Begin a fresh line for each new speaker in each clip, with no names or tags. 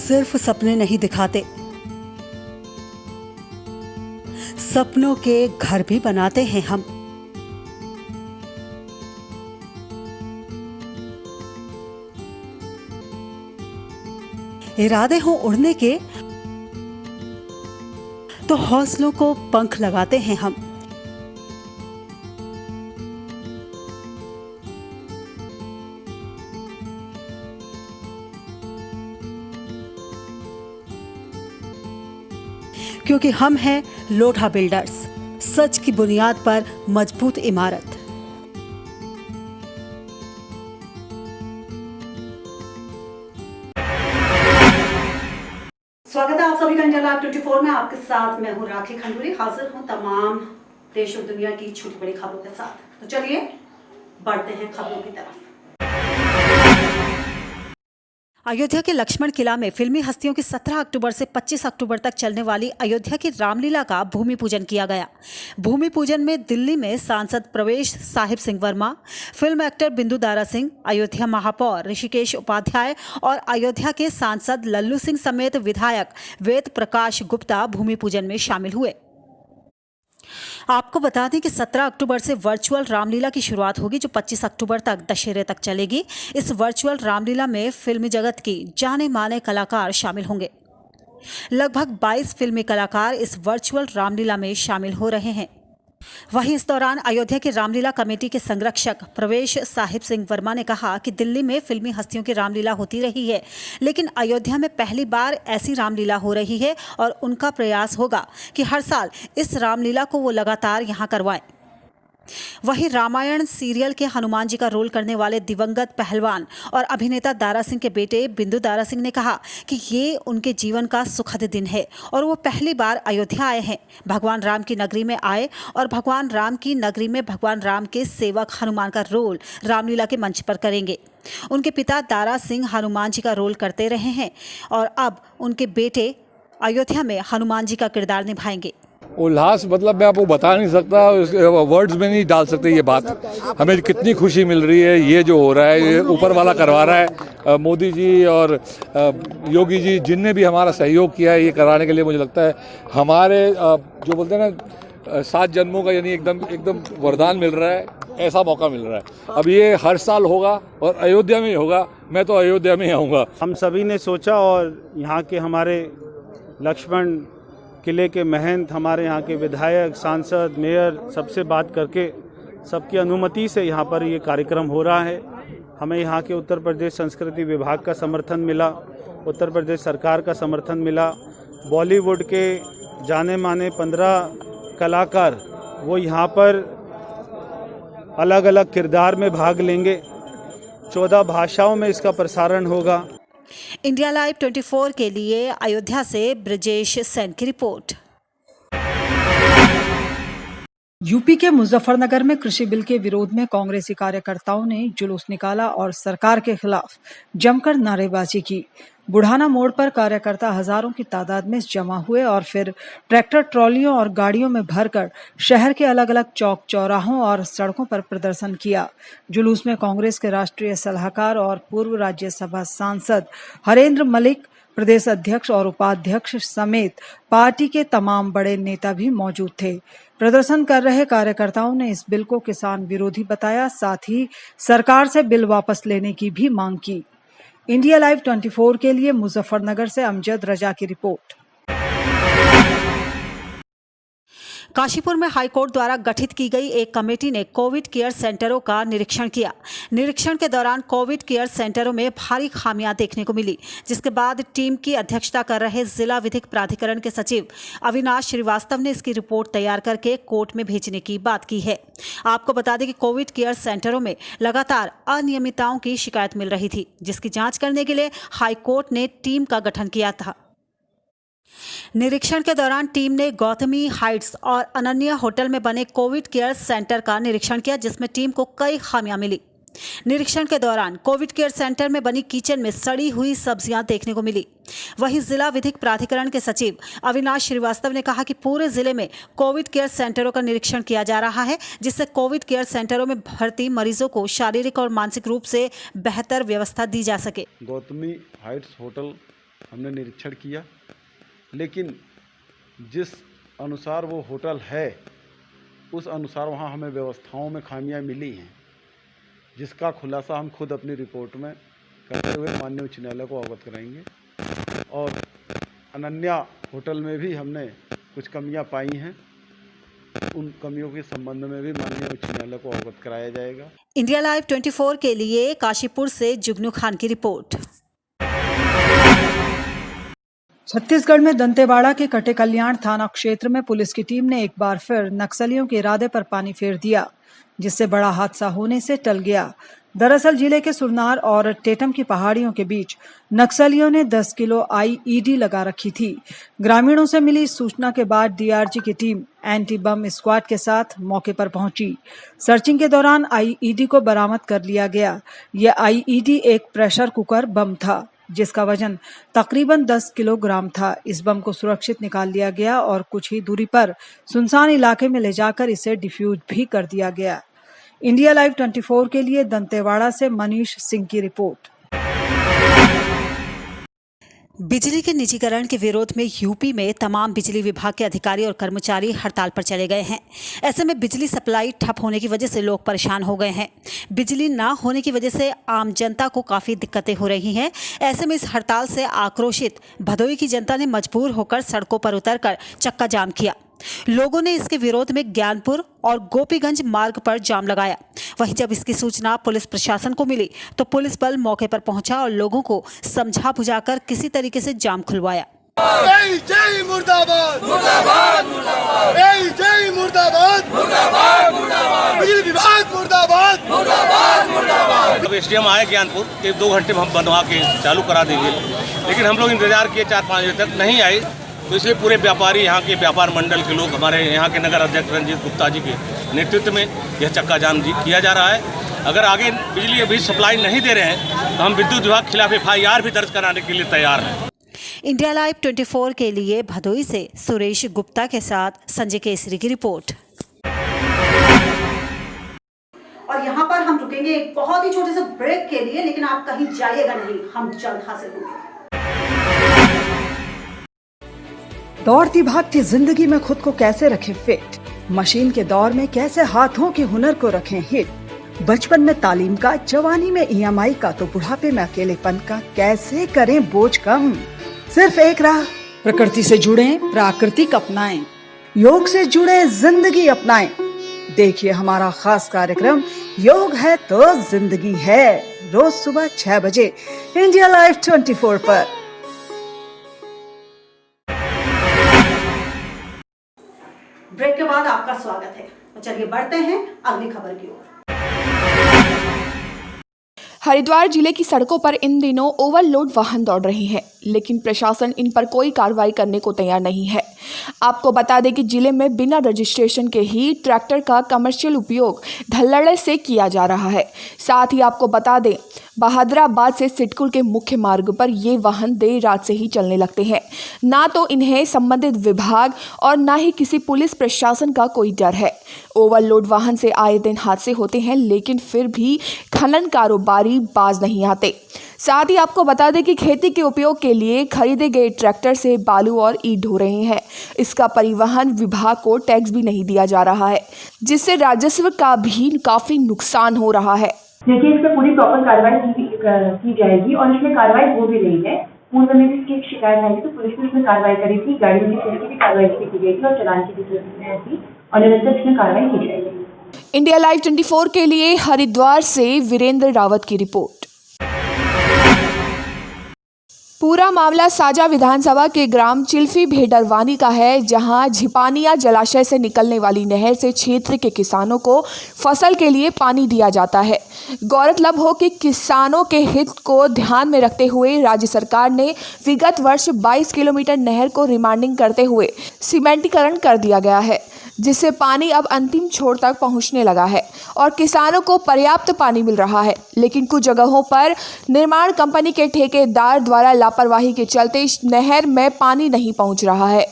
सिर्फ सपने नहीं दिखाते, सपनों के घर भी बनाते हैं हम। इरादे हो उड़ने के तो हौसलों को पंख लगाते हैं हम। क्योंकि हम हैं लोढ़ा बिल्डर्स, सच की बुनियाद पर मजबूत इमारत। स्वागत है आप सभी का इंडिया लाइव 24 में। आपके साथ मैं हूं राखी खंडूरी, हाजिर हूं तमाम देश और दुनिया की छोटी बड़ी खबरों के साथ। तो चलिए बढ़ते हैं खबरों की तरफ। अयोध्या के लक्ष्मण किला में फिल्मी हस्तियों की 17 अक्टूबर से 25 अक्टूबर तक चलने वाली अयोध्या की रामलीला का भूमि पूजन किया गया। भूमि पूजन में दिल्ली में सांसद प्रवेश साहिब सिंह वर्मा, फिल्म एक्टर बिंदु दारा सिंह, अयोध्या महापौर ऋषिकेश उपाध्याय और अयोध्या के सांसद लल्लू सिंह समेत विधायक वेद प्रकाश गुप्ता भूमि पूजन में शामिल हुए। आपको बता दें कि 17 अक्टूबर से वर्चुअल रामलीला की शुरुआत होगी, जो 25 अक्टूबर तक दशहरे तक चलेगी। इस वर्चुअल रामलीला में फिल्मी जगत की जाने माने कलाकार शामिल होंगे। लगभग 22 फिल्मी कलाकार इस वर्चुअल रामलीला में शामिल हो रहे हैं। वहीं इस दौरान अयोध्या की रामलीला कमेटी के संरक्षक प्रवेश साहिब सिंह वर्मा ने कहा कि दिल्ली में फिल्मी हस्तियों की रामलीला होती रही है, लेकिन अयोध्या में पहली बार ऐसी रामलीला हो रही है और उनका प्रयास होगा कि हर साल इस रामलीला को वो लगातार यहां करवाएं। वहीं रामायण सीरियल के हनुमान जी का रोल करने वाले दिवंगत पहलवान और अभिनेता दारा सिंह के बेटे बिंदु दारा सिंह ने कहा कि ये उनके जीवन का सुखद दिन है और वो पहली बार अयोध्या आए हैं। भगवान राम की नगरी में आए और भगवान राम की नगरी में भगवान राम के सेवक हनुमान का रोल रामलीला के मंच पर करेंगे। उनके पिता दारा सिंह हनुमान जी का रोल करते रहे हैं और अब उनके बेटे अयोध्या में हनुमान जी का किरदार निभाएंगे।
उल्लास मतलब मैं आपको बता नहीं सकता, वर्ड्स में नहीं डाल सकते ये बात। हमें कितनी खुशी मिल रही है, ये जो हो रहा है ये ऊपर वाला करवा रहा है। मोदी जी और योगी जी जिनने भी हमारा सहयोग किया है ये कराने के लिए, मुझे लगता है हमारे जो बोलते हैं ना 7 जन्मों का यानी एकदम वरदान मिल रहा है, ऐसा मौका मिल रहा है। अब ये हर साल होगा और अयोध्या में ही होगा। मैं तो अयोध्या में ही आऊँगा।
हम सभी ने सोचा और यहाँ के हमारे लक्ष्मण किले के महंत, हमारे यहाँ के विधायक, सांसद, मेयर सबसे बात करके सबकी अनुमति से यहाँ पर ये कार्यक्रम हो रहा है। हमें यहाँ के उत्तर प्रदेश संस्कृति विभाग का समर्थन मिला, उत्तर प्रदेश सरकार का समर्थन मिला। बॉलीवुड के जाने माने 15 कलाकार वो यहाँ पर अलग अलग किरदार में भाग लेंगे। 14 भाषाओं में इसका प्रसारण होगा।
इंडिया लाइव 24 के लिए अयोध्या से ब्रजेश सेन की रिपोर्ट।
यूपी के मुजफ्फरनगर में कृषि बिल के विरोध में कांग्रेसी कार्यकर्ताओं ने जुलूस निकाला और सरकार के खिलाफ जमकर नारेबाजी की। बुढ़ाना मोड़ पर कार्यकर्ता हजारों की तादाद में जमा हुए और फिर ट्रैक्टर ट्रॉलियों और गाड़ियों में भरकर शहर के अलग अलग चौक चौराहों और सड़कों पर प्रदर्शन किया। जुलूस में कांग्रेस के राष्ट्रीय सलाहकार और पूर्व राज्यसभा सांसद हरेंद्र मलिक, प्रदेश अध्यक्ष और उपाध्यक्ष समेत पार्टी के तमाम बड़े नेता भी मौजूद थे। प्रदर्शन कर रहे कार्यकर्ताओं ने इस बिल को किसान विरोधी बताया, साथ ही सरकार से बिल वापस लेने की भी मांग की। इंडिया लाइव 24 के लिए मुजफ्फरनगर से अमजद रजा की रिपोर्ट।
काशीपुर में हाईकोर्ट द्वारा गठित की गई एक कमेटी ने कोविड केयर सेंटरों का निरीक्षण किया। निरीक्षण के दौरान कोविड केयर सेंटरों में भारी खामियां देखने को मिली, जिसके बाद टीम की अध्यक्षता कर रहे जिला विधिक प्राधिकरण के सचिव अविनाश श्रीवास्तव ने इसकी रिपोर्ट तैयार करके कोर्ट में भेजने की बात की है। आपको बता दें कि कोविड केयर सेंटरों में लगातार अनियमितताओं की शिकायत मिल रही थी, जिसकी जांच करने के लिए हाईकोर्ट ने टीम का गठन किया था। निरीक्षण के दौरान टीम ने गौतमी हाइट्स और अनन्या होटल में बने कोविड केयर सेंटर का निरीक्षण किया, जिसमें टीम को कई खामियां मिली। निरीक्षण के दौरान कोविड केयर सेंटर में बनी किचन में सड़ी हुई सब्जियां देखने को मिली। वहीं जिला विधिक प्राधिकरण के सचिव अविनाश श्रीवास्तव ने कहा कि पूरे जिले में कोविड केयर सेंटरों का निरीक्षण किया जा रहा है, जिससे कोविड केयर सेंटरों में भर्ती मरीजों को शारीरिक और मानसिक रूप से बेहतर व्यवस्था दी जा सके।
गौतमी हाइट्स होटल हमने निरीक्षण किया, लेकिन जिस अनुसार वो होटल है उस अनुसार वहाँ हमें व्यवस्थाओं में खामियां मिली हैं, जिसका खुलासा हम खुद अपनी रिपोर्ट में करते हुए माननीय उच्च न्यायालय को अवगत कराएंगे। और अनन्या होटल में भी हमने कुछ कमियां पाई हैं, उन कमियों के संबंध में भी माननीय उच्च न्यायालय को अवगत कराया जाएगा।
इंडिया लाइव 24 के लिए काशीपुर से जुगनू खान की रिपोर्ट।
छत्तीसगढ़ में दंतेवाड़ा के कटे कल्याण थाना क्षेत्र में पुलिस की टीम ने एक बार फिर नक्सलियों के इरादे पर पानी फेर दिया, जिससे बड़ा हादसा होने से टल गया। दरअसल जिले के सुरनार और टेटम की पहाड़ियों के बीच नक्सलियों ने 10 किलो आईईडी लगा रखी थी। ग्रामीणों से मिली सूचना के बाद डीआरजी की टीम एंटी बम स्क्वाड के साथ मौके पर पहुंची। सर्चिंग के दौरान आईईडी को बरामद कर लिया गया। यह आईईडी एक प्रेशर कुकर बम था, जिसका वजन तकरीबन 10 किलोग्राम था। इस बम को सुरक्षित निकाल लिया गया और कुछ ही दूरी पर सुनसान इलाके में ले जाकर इसे डिफ्यूज भी कर दिया गया। इंडिया लाइव 24 के लिए दंतेवाड़ा से मनीष सिंह की रिपोर्ट।
बिजली के निजीकरण के विरोध में यूपी में तमाम बिजली विभाग के अधिकारी और कर्मचारी हड़ताल पर चले गए हैं। ऐसे में बिजली सप्लाई ठप होने की वजह से लोग परेशान हो गए हैं। बिजली ना होने की वजह से आम जनता को काफ़ी दिक्कतें हो रही हैं। ऐसे में इस हड़ताल से आक्रोशित भदोई की जनता ने मजबूर होकर सड़कों पर उतरकर चक्का जाम किया। लोगों ने इसके विरोध में ज्ञानपुर और गोपीगंज मार्ग पर जाम लगाया। वहीं जब इसकी सूचना पुलिस प्रशासन को मिली तो पुलिस बल मौके पर पहुंचा और लोगों को समझा बुझाकर किसी तरीके से जाम खुलवाया।
जय मुर्दाबाद मुर्दाबाद मुर्दाबाद, जय मुर्दाबाद मुर्दाबाद मुर्दाबाद, बिजली विभाग मुर्दाबाद मुर्दाबाद मुर्दाबाद।
अब एसडीएम आए ज्ञानपुर के 2 घंटे में हम बनवा के चालू करा देंगे, लेकिन हम लोग इंतजार किए 4-5 बजे तक नहीं आई, तो इसलिए पूरे व्यापारी यहाँ के व्यापार मंडल के लोग हमारे यहाँ के नगर अध्यक्ष रंजीत गुप्ता जी के नेतृत्व में यह चक्का जाम किया जा रहा है। अगर आगे बिजली अभी सप्लाई नहीं दे रहे हैं तो हम विद्युत विभाग के खिलाफ FIR भी दर्ज कराने के लिए तैयार हैं।
इंडिया लाइव 24 के लिए भदोई से सुरेश गुप्ता के साथ संजय केसरी की रिपोर्ट।
और यहाँ पर हम रुकेंगे एक बहुत ही छोटे से ब्रेक के लिए, लेकिन आप कहीं जाइएगा नहीं, हम जल्द हाजिर होंगे।
दौड़ती भागती जिंदगी में खुद को कैसे रखें फिट, मशीन के दौर में कैसे हाथों के हुनर को रखें हिट, बचपन में तालीम का, जवानी में EMI का, तो बुढ़ापे में अकेलेपन का कैसे करें बोझ कम। सिर्फ एक राह, प्रकृति से जुड़ें, प्राकृतिक अपनाएं, योग से जुड़े जिंदगी अपनाएं। देखिए हमारा खास कार्यक्रम योग है तो जिंदगी है, रोज सुबह 6 बजे इंडिया लाइव 24 पर।
ब्रेक के बाद आपका स्वागत है। तो चलिए बढ़ते हैं अगली खबर की ओर।
हरिद्वार जिले की सड़कों पर इन दिनों ओवरलोड वाहन दौड़ रहे हैं, लेकिन प्रशासन इन पर कोई कार्रवाई करने को तैयार नहीं है। आपको बता दें कि जिले में बिना रजिस्ट्रेशन के ही ट्रैक्टर का कमर्शियल उपयोग धल्लड़े से किया जा रहा है। साथ ही आपको बता दें, बहादुराबाद से सिडकुल के मुख्य मार्ग पर ये वाहन देर रात से ही चलने लगते हैं। ना तो इन्हें संबंधित विभाग और ना ही किसी पुलिस प्रशासन का कोई डर है। ओवरलोड वाहन से आए दिन हादसे होते हैं, लेकिन फिर भी खनन कारोबारी बाज नहीं आते। साथ ही आपको बता दें कि खेती के उपयोग के लिए खरीदे गए ट्रैक्टर से बालू और ईंट ढो रहे हैं। इसका परिवहन विभाग को टैक्स भी नहीं दिया जा रहा है, जिससे राजस्व का भी काफी नुकसान हो रहा है।
देखिए, इस पर पूरी प्रॉपर कार्रवाई की जाएगी और इसमें कार्रवाई हो भी रही है। पूर्व में भी इसकी एक शिकायत आई थी, तो पुलिस ने इसमें कार्रवाई करी थी, गाड़ियों की सेल की भी कार्रवाई की गई थी और चालान की भी थी और निरंतर इसमें कार्रवाई की जाएगी।
इंडिया लाइव 24 के लिए हरिद्वार से वीरेंद्र रावत की रिपोर्ट। पूरा मामला साजा विधानसभा के ग्राम चिल्फी भेडरवानी का है, जहां झिपानिया जलाशय से निकलने वाली नहर से क्षेत्र के किसानों को फसल के लिए पानी दिया जाता है। गौरतलब हो कि किसानों के हित को ध्यान में रखते हुए राज्य सरकार ने विगत वर्ष 22 किलोमीटर नहर को रिमांडिंग करते हुए सीमेंटीकरण कर दिया गया है, जिससे पानी अब अंतिम छोर तक पहुंचने लगा है और किसानों को पर्याप्त पानी मिल रहा है। लेकिन कुछ जगहों पर निर्माण कंपनी के ठेकेदार द्वारा लापरवाही के चलते नहर में पानी नहीं पहुंच रहा है।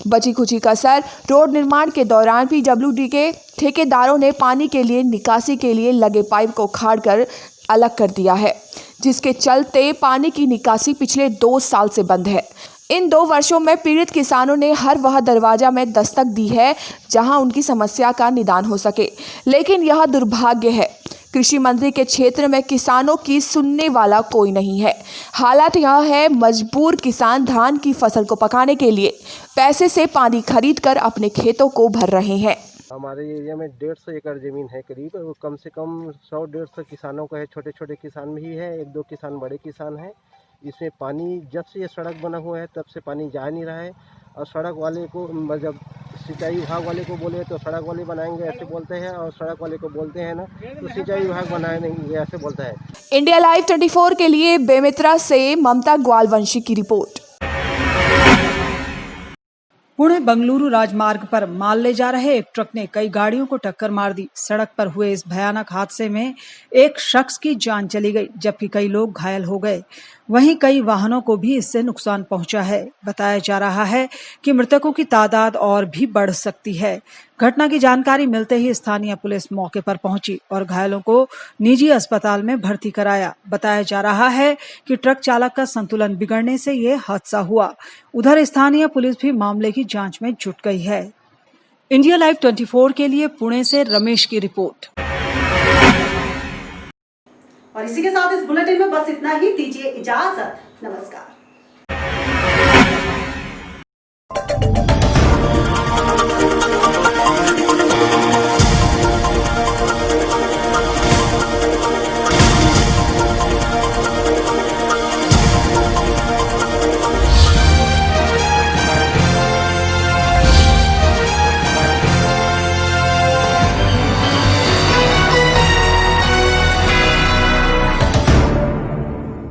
बची खुची कसर रोड निर्माण के दौरान पीडब्ल्यूडी के ठेकेदारों ने पानी के लिए निकासी के लिए लगे पाइप को उखाड़कर अलग कर दिया है, जिसके चलते पानी की निकासी पिछले 2 साल से बंद है। इन 2 वर्षों में पीड़ित किसानों ने हर वह दरवाजा में दस्तक दी है जहां उनकी समस्या का निदान हो सके, लेकिन यह दुर्भाग्य है, कृषि मंत्री के क्षेत्र में किसानों की सुनने वाला कोई नहीं है। हालात यह है, मजबूर किसान धान की फसल को पकाने के लिए पैसे से पानी खरीदकर अपने खेतों को भर रहे हैं।
हमारे एरिया में 150 एकड़ ज़मीन है करीब, कम से कम 100-150 किसानों का है। छोटे छोटे किसान भी है, 1-2 किसान बड़े किसान हैं। इसमें पानी जब से ये सड़क बना हुआ है तब से पानी जा नहीं रहा है। और सड़क वाले को जब सिंचाई विभाग वाले को बोले तो सड़क वाले बनाएंगे ऐसे बोलते हैं, और सड़क वाले को बोलते हैं ना तो सिंचाई विभाग बनाए नहीं ऐसे बोलता है।
इंडिया लाइव 24 के लिए बेमित्रा से ममता ग्वालवंशी की रिपोर्ट।
पुणे बंगलुरु राजमार्ग पर माल ले जा रहे एक ट्रक ने कई गाड़ियों को टक्कर मार दी। सड़क पर हुए इस भयानक हादसे में एक शख्स की जान चली गई, जबकि कई लोग घायल हो गए। वहीं कई वाहनों को भी इससे नुकसान पहुंचा है। बताया जा रहा है कि मृतकों की तादाद और भी बढ़ सकती है। घटना की जानकारी मिलते ही स्थानीय पुलिस मौके पर पहुंची और घायलों को निजी अस्पताल में भर्ती कराया। बताया जा रहा है कि ट्रक चालक का संतुलन बिगड़ने से ये हादसा हुआ। उधर स्थानीय पुलिस भी मामले की जांच में जुट गई है। इंडिया लाइव 24 के लिए पुणे से रमेश की रिपोर्ट।
और इसी के साथ इस बुलेटिन में बस इतना ही। दीजिए इजाजत। नमस्कार।